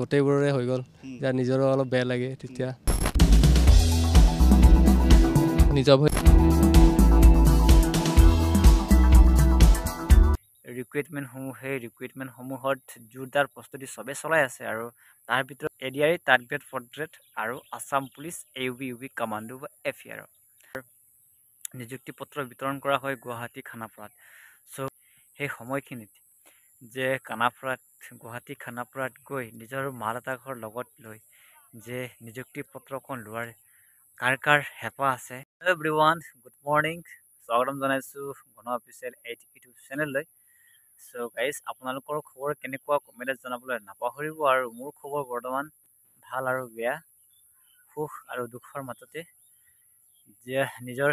গোটেইবোৰৰে হৈ গ'ল এতিয়া নিজৰো অলপ বেয়া লাগে তেতিয়া নিজৰ ৰিক্ৰুইটমেণ্টসমূহত জোৰদাৰ প্ৰস্তুতি চবে চলাই আছে আৰু তাৰ ভিতৰত ADRE third grade fourth grade আৰু আছাম পুলিচ ইউবি কামাণ্ডো বা এফিয়াৰ নিযুক্তি পত্ৰ বিতৰণ কৰা হয় গুৱাহাটী খানাপাৰাত চ' সেই সময়খিনিত যে গুৱাহাটী খানাপাৰাত গৈ নিজৰ মা দেউতাকৰ লগত লৈ যে নিযুক্তি পত্ৰখন লোৱাৰ কাৰ হেঁপাহ আছে এভৰিৱান গুড মৰ্ণিং স্বাগতম জনাইছোঁ গণ অফিচিয়েল ইউটিউব চেনেললৈ চ' গাইজ আপোনালোকৰ খবৰ কেনেকুৱা কমেণ্টত জনাবলৈ নাপাহৰিব আৰু মোৰ খবৰ বৰ্তমান ভাল আৰু বেয়া সুখ আৰু দুখৰ মাজতে যে নিজৰ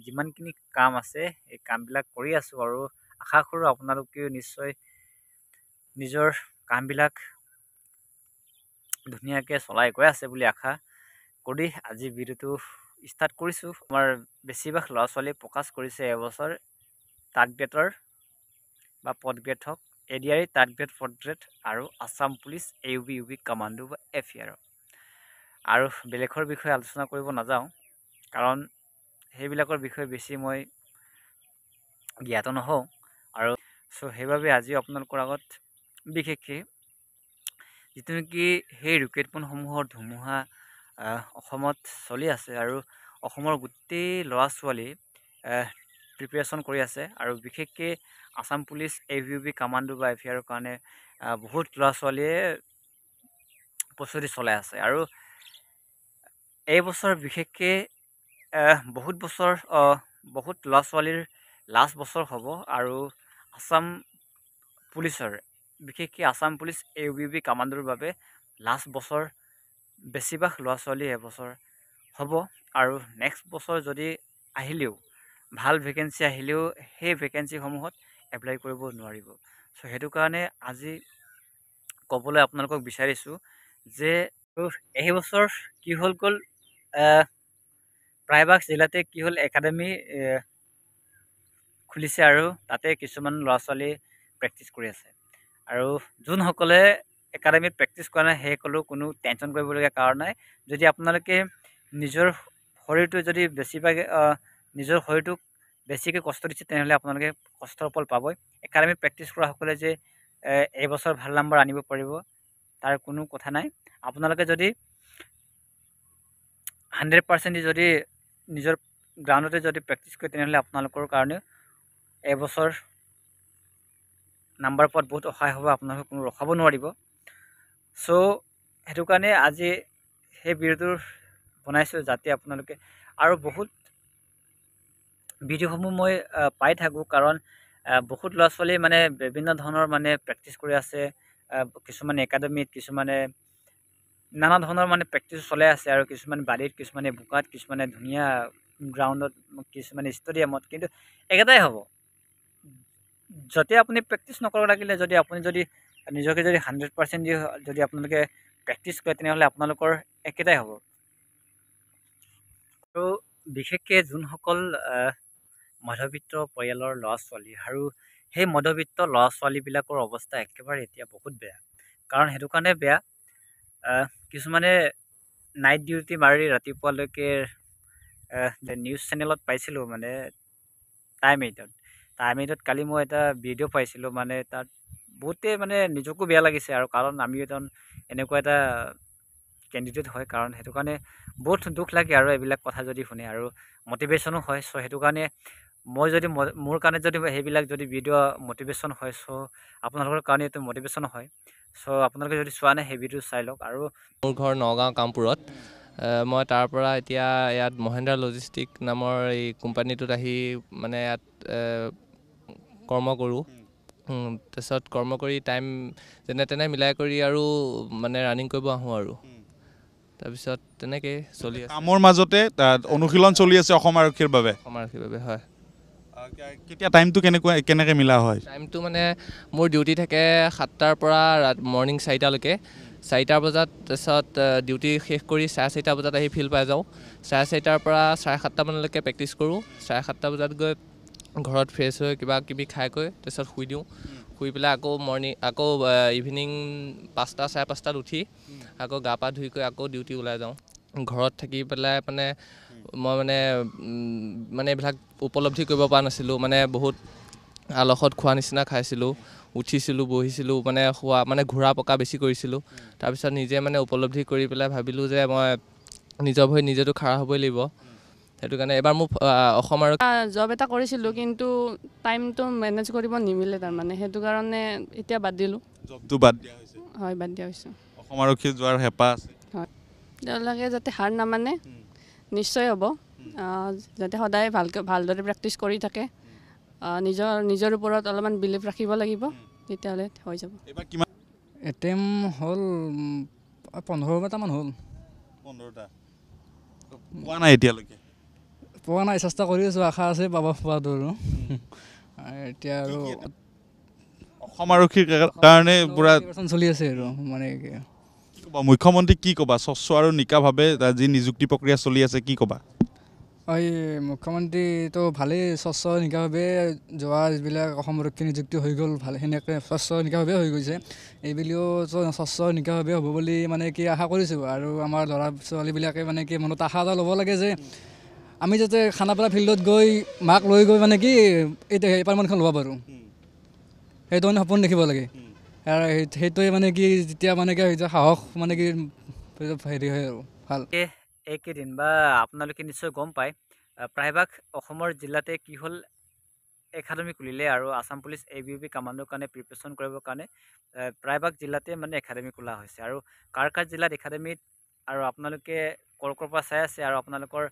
যিমানখিনি কাম আছে এই কামবিলাক কৰি আছোঁ আৰু আশা কৰোঁ আপোনালোকেও নিশ্চয় নিজৰ কামবিলাক ধুনীয়াকৈ চলাই গৈ আছে বুলি আশা কৰি আজি ভিডিঅ'টো ষ্টাৰ্ট কৰিছোঁ আমাৰ বেছিভাগ ল'ৰা ছোৱালীয়ে ফ'কাছ কৰিছে এবছৰ থাৰ্ড গ্ৰেডৰ বা ফৰ্থ গ্ৰেড হওক ADRE third grade fourth grade আৰু আছাম পুলিচ ইউবি কামাণ্ডো বা এফিয়াৰ আৰু বেলেগৰ বিষয়ে আলোচনা কৰিব নাযাওঁ কাৰণ সেইবিলাকৰ বিষয়ে বেছি মই জ্ঞাত নহওঁ আৰু চ' সেইবাবে আজি আপোনালোকৰ আগত বিশেষকৈ যিটো নেকি সেই ৰিক্ৰুইটমেণ্টসমূহৰ ধুমুহা অসমত চলি আছে আৰু অসমৰ গোটেই ল'ৰা ছোৱালী প্ৰিপেৰেশ্যন কৰি আছে আৰু বিশেষকৈ আছাম পুলিচ ইউবি কামাণ্ডো বা এফিয়াৰৰ কাৰণে বহুত ল'ৰা ছোৱালীয়ে প্ৰস্তুতি চলাই আছে আৰু এই বছৰ বিশেষকৈ বহুত ল'ৰা ছোৱালীৰ লাষ্ট বছৰ হ'ব আৰু আছাম পুলিচৰ বিশেষকৈ আছাম পুলিচ ইউবি কামাণ্ডোৰ বাবে লাষ্ট বছৰ বেছিভাগ ল'ৰা ছোৱালী এবছৰ হ'ব আৰু নেক্সট বছৰ যদি আহিলেও ভাল ভেকেঞ্চি আহিলেও সেই ভেকেঞ্চিসমূহত এপ্লাই কৰিব নোৱাৰিব চ' সেইটো কাৰণে আজি ক'বলৈ আপোনালোকক বিচাৰিছোঁ যে এই বছৰ কি হ'ল গ'ল প্ৰায়ভাগ জিলাতে কি হ'ল একাডেমি খুলিছে আৰু তাতে কিছুমান ল'ৰা ছোৱালী প্ৰেক্টিছ কৰি আছে আৰু যোনসকলে একাডেমিত প্ৰেক্টিছ কৰা নাই সেইসকলেও কোনো টেনশ্যন কৰিবলগীয়া কাৰণ নাই যদি আপোনালোকে নিজৰ শৰীৰটো যদি নিজৰ শৰীৰটোক বেছিকৈ কষ্ট দিছে তেনেহ'লে আপোনালোকে কষ্টৰ ফল পাবই একাডেমিত প্ৰেক্টিছ কৰা সকলে যে এইবছৰ ভাল নম্বৰ আনিব পাৰিব তাৰ কোনো কথা নাই আপোনালোকে যদি 100% যদি নিজৰ গ্ৰাউণ্ডতে যদি প্ৰেক্টিছ কৰে তেনেহ'লে আপোনালোকৰ কাৰণে এবছৰ নাম্বাৰ পোৱাত বহুত সহায় হ'ব আপোনালোকে কোনো ৰখাব নোৱাৰিব চ' সেইটো কাৰণে আজি সেই ভিডিঅ'টো বনাইছোঁ যাতে আপোনালোকে আৰু বহুত ভিডিঅ'সমূহ মই পাই থাকোঁ কাৰণ বহুত ল'ৰা ছোৱালী মানে বিভিন্ন ধৰণৰ মানে প্ৰেক্টিছ কৰি আছে কিছুমানে একাডেমিত কিছুমানে নানা ধৰণৰ মানে প্ৰেক্টিছ চলাই আছে আৰু কিছুমান বাৰীত কিছুমানে বোকাত কিছুমানে ধুনীয়া গ্ৰাউণ্ডত কিছুমানে ষ্টেডিয়ামত কিন্তু একেটাই হ'ব যতে আপুনি প্ৰেক্টিছ নকৰাব লাগিলে যদি আপুনি যদি নিজকে যদি 100% দি যদি আপোনালোকে প্ৰেক্টিছ কৰে তেনেহ'লে আপোনালোকৰ একেটাই হ'ব আৰু বিশেষকৈ যোনসকল মধ্যবিত্ত পৰিয়ালৰ ল'ৰা ছোৱালী আৰু সেই মধ্যবিত্ত ল'ৰা ছোৱালীবিলাকৰ অৱস্থা একেবাৰে এতিয়া বহুত বেয়া কাৰণ সেইটো কাৰণে বেয়া কিছুমানে নাইট ডিউটি মাৰি ৰাতিপুৱালৈকে নিউজ চেনেলত পাইছিলোঁ মানে টাইম এইটত কালি মই এটা ভিডিঅ' পাইছিলোঁ মানে তাত বহুতেই মানে নিজকো বেয়া লাগিছে আৰু কাৰণ আমি এজন এনেকুৱা এটা কেণ্ডিডেট হয় কাৰণ সেইটো কাৰণে বহুত দুখ লাগে আৰু এইবিলাক কথা যদি শুনে আৰু মটিভেশ্যনো হয় চ' সেইটো কাৰণে মই যদি মোৰ কাৰণে যদি সেইবিলাক যদি ভিডিঅ' মটিভেশ্যন হয় চ' আপোনালোকৰ কাৰণে এইটো মটিভেশ্যন হয় চ' আপোনালোকে যদি চোৱা নাই সেই ভিডিঅ' চাই লওক আৰু মোৰ ঘৰ নগাঁও কামপুৰত মই তাৰ পৰা এতিয়া ইয়াত মহেন্দ্ৰ লজিষ্টিক নামৰ এই কোম্পানীটোত আহি মানে ইয়াত কৰ্ম কৰোঁ তাৰপিছত কৰ্ম কৰি টাইম যেনে তেনে মিলাই কৰি আৰু মানে ৰানিং কৰিব আহোঁ আৰু তাৰপিছত তেনেকৈ চলি আছে কামৰ মাজতে অনুশীলন চলি আছে অসম আৰক্ষীৰ বাবে হয় কেতিয়া টাইমটো কেনেকৈ মিলা হয় টাইমটো মানে মোৰ ডিউটি থাকে 7টাৰ পৰা মৰ্ণিং 4টালৈকে 4টা বজাত তাৰপিছত ডিউটি শেষ কৰি 4:30 বজাত আহি ফিল্ড পাই যাওঁ 4:30 পৰা 7:30 মানলৈকে প্ৰেক্টিছ কৰোঁ 7:30 বজাত গৈ ঘৰত ফ্ৰেছ হৈ কিবা কিবি খাই কৰি তাৰপিছত শুই দিওঁ শুই পেলাই আকৌ আকৌ ইভিনিং 5টা 5:30টাত উঠি আকৌ গা পা ধুই কৰি আকৌ ডিউটি ওলাই যাওঁ। ঘৰত থাকি পেলাই মানে মই মানে এইবিলাক উপলব্ধি কৰিব পৰা নাছিলোঁ। মানে বহুত আলসত খোৱা নিচিনা খাইছিলোঁ, উঠিছিলোঁ, বহিছিলোঁ, মানে খোৱা মানে ঘূৰা পকা বেছি কৰিছিলোঁ। তাৰপিছত নিজে মানে উপলব্ধি কৰি পেলাই ভাবিলোঁ যে মই নিজৰ ভৰিত নিজেতো খাৰা হ'বই লাগিব। সেইটো কাৰণে এবাৰ মোক অসম আৰু জব এটা কৰিছিলোঁ, কিন্তু টাইমটো মেনেজ কৰিব নিমিলে তাৰমানে, সেইটো কাৰণে এতিয়া বাদ দিলোঁ। জবটো বাদ দিয়া হৈছে? হয়, বাদ দিয়া হৈছে। অসম আৰক্ষীত যোৱাৰ হেঁপাহ আছে? হয়, তেওঁলোকে যাতে হাৰ নামানে, নিশ্চয় হ'ব। যাতে সদায় ভালদৰে প্ৰেক্টিচ কৰি থাকে, নিজৰ ওপৰত অলপমান বিলিভ ৰাখিব লাগিব, তেতিয়াহ'লে হৈ যাব। এইবাৰ কিমান এটেম হ'ল 15টামান হ'ল। 15টা পোৱা নাই এতিয়ালৈকে? পোৱা নাই, চেষ্টা কৰি আছোঁ, আশা আছে পোৱাটো আৰু। এতিয়া আৰু অসম আৰক্ষীৰ কাৰণে পুৰা চলি আছে আৰু মানে কি ক'বা মুখ্যমন্ত্ৰীক, কি ক'বা স্বচ্ছ আৰু নিকাভাৱে যি নিযুক্তি প্ৰক্ৰিয়া চলি আছে, কি ক'বা? এই মুখ্যমন্ত্ৰীটো ভালেই, স্বচ্ছ নিকাভাৱে যোৱা যিবিলাক অসম আৰক্ষী নিযুক্তি হৈ গ'ল, ভাল সেনেকৈ স্বচ্ছ নিকাভাৱে হৈ গৈছে। এইবুলিও স্বচ্ছ নিকাভাৱে হ'ব বুলি মানে কি আশা কৰিছোঁ। আৰু আমাৰ ল'ৰা ছোৱালীবিলাকে মানে কি মনত আশা এটা ল'ব লাগে যে আমি যাতে খানাপাৰা ফিল্ডত গৈ মাক লৈ গৈ মানে কি এপইণ্টমেণ্টখন ল'ব পাৰোঁ, সেইটো মানে সপোন দেখিব লাগে। আৰু সেইটোৱে মানে কি যেতিয়া মানে কি সাহস মানে কি হেৰি হয় আৰু ভাল। এইকেইদিন বা আপোনালোকে নিশ্চয় গম পায়, প্ৰায়ভাগ অসমৰ জিলাতে কি হ'ল, একাডেমি খুলিলে আৰু আছাম পুলিচ ABUP কামাণ্ডৰ কাৰণে প্ৰিপেৰেশ্যন কৰিবৰ কাৰণে প্ৰায়ভাগ জিলাতে মানে একাডেমি খোলা হৈছে। আৰু কাৰ জিলাত একাডেমিত আৰু আপোনালোকে ক'ৰ পৰা চাই আছে আৰু আপোনালোকৰ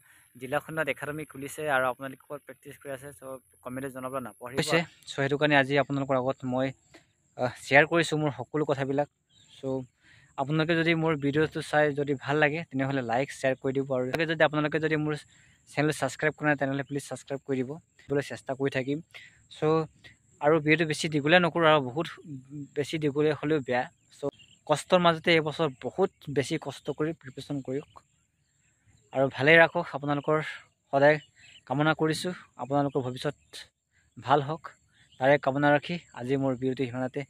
জিলাখনত একাডেমি খুলিছে আৰু আপোনালোকে ক'ত প্ৰেক্টিচ কৰি আছে, চ' কমেণ্টত জনাব নাপাহৰিব। চ' সেইটো কাৰণে আজি আপোনালোকৰ আগত মই শ্বেয়াৰ কৰিছোঁ মোৰ সকলো কথাবিলাক। চ' আপোনালোকে যদি মোৰ ভিডিঅ'টো চাই যদি ভাল লাগে, তেনেহ'লে লাইক শ্বেয়াৰ কৰি দিব। আৰু যদি আপোনালোকে যদি মোৰ চেনেল ছাবস্ক্ৰাইব কৰা নাই, তেনেহ'লে প্লিজ ছাবস্ক্ৰাইব কৰি দিব, দিবলৈ চেষ্টা কৰি থাকিম। চ' আৰু ভিডিঅ'টো বেছি দীঘলীয়া নকৰোঁ, আৰু বহুত বেছি দীঘলীয়া হ'লেও বেয়া। চ' কষ্টৰ মাজতে এইবছৰ বহুত বেছি কষ্ট কৰি প্ৰিপেৰেশ্যন কৰক আৰু ভালেই ৰাখক। আপোনালোকৰ সদায় কামনা কৰিছোঁ আপোনালোকৰ ভৱিষ্যত ভাল হওক, তাৰে কামনা ৰাখি আজি মোৰ ভিডিঅ'টো সিমানতে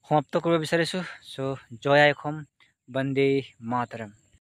সমাপ্ত কৰিব বিচাৰিছোঁ। চ' জয় আই অসম, বন্দে মাতৰম।